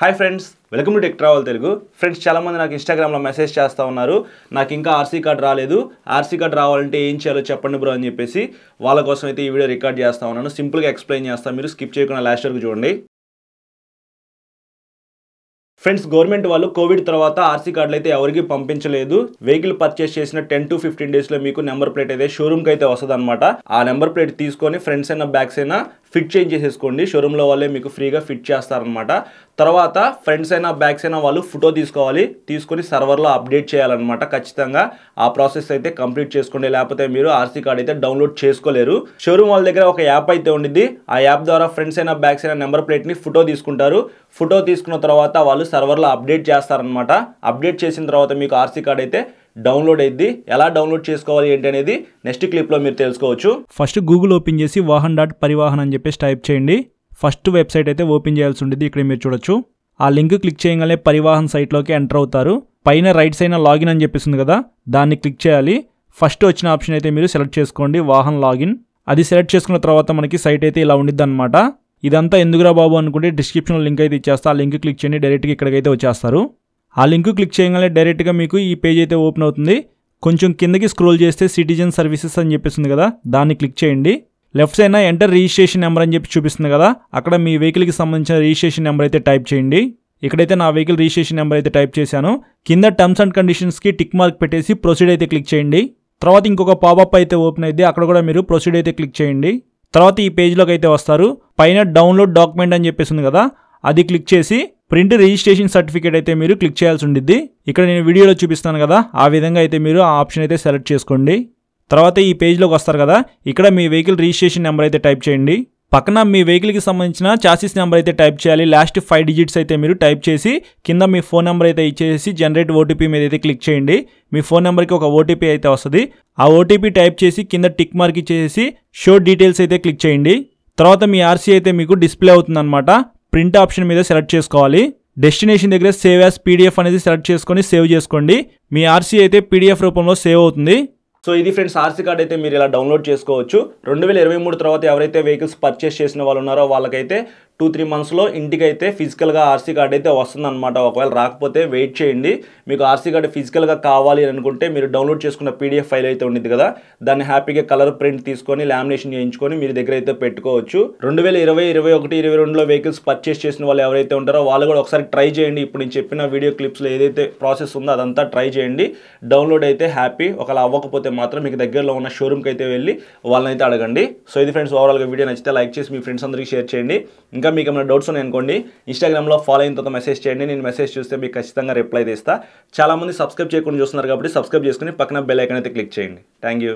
Hi friends, welcome to tech travel Telugu. Friends, చాలామంది నాకు ఇన్స్టాగ్రామ్లో మెసేజ్ చేస్తూ ఉన్నారు, నాకు ఇంకా ఆర్సీ కార్డ్ రాలేదు, ఆర్సీ కార్డ్ రావాలంటే ఏం చేయాలో చెప్పండి బ్రో అని చెప్పేసి. వాళ్ళ కోసం అయితే ఈ వీడియో రికార్డ్ చేస్తూ ఉన్నాను. సింపుల్గా ఎక్స్ప్లెయిన్ చేస్తాను, మీరు స్కిప్ చేయకుండా లాస్ట్ వరకు చూడండి. ఫ్రెండ్స్, గవర్నమెంట్ వాళ్ళు కోవిడ్ తర్వాత ఆర్సీ కార్డులు అయితే ఎవరికి పంపించలేదు. వెహికల్ పర్చేస్ చేసిన 10 to 15 డేస్లో మీకు నెంబర్ ప్లేట్ అయితే షోరూమ్కి అయితే వస్తుంది అనమాట. ఆ నెంబర్ ప్లేట్ తీసుకొని ఫ్రంట్స్ అయినా బ్యాక్స్ అయినా ఫిట్ చేంజ్ చేసేసుకోండి. షోరూంలో వాళ్ళే మీకు ఫ్రీగా ఫిట్ చేస్తారనమాట. తర్వాత ఫ్రంట్స్ అయినా బ్యాక్స్ అయినా వాళ్ళు ఫోటో తీసుకోవాలి, తీసుకొని సర్వర్లో అప్డేట్ చేయాలన్నమాట. ఖచ్చితంగా ఆ ప్రాసెస్ అయితే కంప్లీట్ చేసుకోండి, లేకపోతే మీరు ఆర్సీ కార్డ్ అయితే డౌన్లోడ్ చేసుకోలేరు. షోరూమ్ వాళ్ళ దగ్గర ఒక యాప్ అయితే ఉండిద్ది. ఆ యాప్ ద్వారా ఫ్రంట్స్ అయినా బ్యాక్స్ అయినా నెంబర్ ప్లేట్ని ఫోటో తీసుకుంటారు. ఫోటో తీసుకున్న తర్వాత వాళ్ళు సర్వర్లో అప్డేట్ చేస్తారనమాట. అప్డేట్ చేసిన తర్వాత మీకు ఆర్సీ కార్డ్ అయితే డౌన్లోడ్ అయ్యింది. ఎలా డౌన్లోడ్ చేసుకోవాలి ఏంటి అనేది నెక్స్ట్ క్లిప్లో మీరు తెలుసుకోవచ్చు. ఫస్ట్ గూగుల్ ఓపెన్ చేసి వాహన్.పరివాహన్ అని చెప్పేసి టైప్ చేయండి. ఫస్ట్ వెబ్సైట్ అయితే ఓపెన్ చేయాల్సి ఉంటుంది. ఇక్కడ మీరు చూడొచ్చు. ఆ లింక్ క్లిక్ చేయగానే పరివాహన్ సైట్లోకి ఎంటర్ అవుతారు. పైన రైట్ సైడ్ లాగిన్ అని చెప్పేసింది కదా, దాన్ని క్లిక్ చేయాలి. ఫస్ట్ వచ్చిన ఆప్షన్ అయితే మీరు సెలెక్ట్ చేసుకోండి, వాహన్ లాగిన్. అది సెలెక్ట్ చేసుకున్న తర్వాత మనకి సైట్ అయితే ఇలా ఉండిద్ది అనమాట. ఇదంతా ఎందుకురా బాబు అనుకుంటే డిస్క్రిప్షన్లో లింక్ అయితే ఇచ్చేస్తా. ఆ లింక్ క్లిక్ చేయండి, డైరెక్ట్గా ఇక్కడికైతే వచ్చేస్తారు. ఆ లింక్ క్లిక్ చేయగానే డైరెక్ట్గా మీకు ఈ పేజ్ అయితే ఓపెన్ అవుతుంది. కొంచెం కిందకి స్క్రోల్ చేస్తే సిటిజన్ సర్వీసెస్ అని చెప్పేసింది కదా, దాన్ని క్లిక్ చేయండి. Left side enter registration number అని చెప్పి చూపిస్తుంది కదా, అక్కడ మీ వెహికల్కి సంబంధించిన రిజిస్ట్రేషన్ నెంబర్ అయితే టైప్ చేయండి. ఇక్కడైతే నా వెహికల్ రిజిస్ట్రేషన్ నెంబర్ అయితే టైప్ చేశాను. కింద టర్మ్స్ అండ్ కండిషన్స్కి టిక్ మార్క్ పెట్టేసి ప్రొసీడ్ అయితే క్లిక్ చేయండి. తర్వాత ఇంకొక పాపప్ అయితే ఓపెన్ అయితే అక్కడ కూడా మీరు ప్రొసీడ్ అయితే క్లిక్ చేయండి. తర్వాత ఈ పేజ్లోకి అయితే వస్తారు. పైన డౌన్లోడ్ డాక్యుమెంట్ అని చెప్పేసింది కదా, అది క్లిక్ చేసి ప్రింట్ రిజిస్ట్రేషన్ సర్టిఫికేట్ అయితే మీరు క్లిక్ చేయాల్సి ఉండిద్ది. ఇక్కడ నేను వీడియోలో చూపిస్తాను కదా, ఆ విధంగా అయితే మీరు ఆ ఆప్షన్ అయితే సెలెక్ట్ చేసుకోండి. తర్వాత ఈ పేజ్లోకి వస్తారు కదా, ఇక్కడ మీ వెహికల్ రిజిస్ట్రేషన్ నెంబర్ అయితే టైప్ చేయండి. పక్కన మీ వెహికల్కి సంబంధించిన చాసిస్ నెంబర్ అయితే టైప్ చేయాలి. లాస్ట్ 5 డిజిట్స్ అయితే మీరు టైప్ చేసి కింద మీ ఫోన్ నెంబర్ అయితే ఇచ్చేసి జనరేట్ ఓటీపీ మీద అయితే క్లిక్ చేయండి. మీ ఫోన్ నెంబర్కి ఒక ఓటీపీ అయితే వస్తుంది. ఆ ఓటీపీ టైప్ చేసి కింద టిక్ మార్క్ ఇచ్చేసి షో డీటెయిల్స్ అయితే క్లిక్ చేయండి. తర్వాత మీ ఆర్సీ అయితే మీకు డిస్ప్లే అవుతుంది అనమాట. ప్రింట్ ఆప్షన్ మీద సెలెక్ట్ చేసుకోవాలి. డెస్టినేషన్ దగ్గర సేవ్ యాజ్ పీడిఎఫ్ అనేది సెలెక్ట్ చేసుకొని సేవ్ చేసుకోండి. మీ ఆర్సీ అయితే పీడిఎఫ్ రూపంలో సేవ్ అవుతుంది. సో ఇది ఫ్రెండ్స్, ఆర్సీ కార్డ్ అయితే మీరు ఇలా డౌన్లోడ్ చేసుకోవచ్చు. 2023 తర్వాత ఎవరైతే వెహికల్స్ పర్చేస్ చేసిన వాళ్ళు ఉన్నారో వాళ్ళకైతే 2-3 మంత్స్లో ఇంటికైతే ఫిజికల్గా ఆర్సీ కార్డ్ అయితే వస్తుందన్నమాట. ఒకవేళ రాకపోతే వెయిట్ చేయండి. మీకు ఆర్సీ కార్డ్ ఫిజికల్గా కావాలి అని అనుకుంటే మీరు డౌన్లోడ్ చేసుకున్న పీడిఎఫ్ ఫైల్ అయితే ఉంది కదా, దాన్ని హ్యాపీగా కలర్ ప్రింట్ తీసుకొని లామినేషన్ చేయించుకొని మీరు దగ్గర అయితే పెట్టుకోవచ్చు. 2020, 2021, 2022లో వెహికల్స్ పర్చేస్ చేసిన వాళ్ళు ఎవరైతే ఉంటారో వాళ్ళు కూడా ఒకసారి ట్రై చేయండి. ఇప్పుడు నేను చెప్పిన వీడియో క్లిప్స్లో ఏదైతే ప్రాసెస్ ఉందో అదంతా ట్రై చేయండి. డౌన్లోడ్ అయితే హ్యాపీ. ఒకవేళ అవ్వకపోతే మాత్రం మీకు దగ్గరలో ఉన్న షోరూమ్కి అయితే వెళ్ళి వాళ్ళని అయితే అడగండి. సో ఇది ఫ్రెండ్స్, ఓవరాల్గా వీడియో నచ్చితే లైక్ చేసి మీ ఫ్రెండ్స్ అందరికీ షేర్ చేయండి. ఇంకా మీకు ఏమైనా డౌట్స్ ఉన్నాయి అనుకోండి, ఇన్స్టాగ్రామ్లో ఫాలో అయిన తర్వాత మెసేజ్ చేయండి. నేను మెసేజ్ చూస్తే మీకు ఖచ్చితంగా రిప్లై చేస్తా. చాలామంది సబ్స్క్రైబ్ చేయకుండా చూస్తున్నారు కాబట్టి సబ్స్క్రైబ్ చేసుకుని పక్కన బెల్ ఐకాన్ అయితే క్లిక్ చేయండి. Thank you.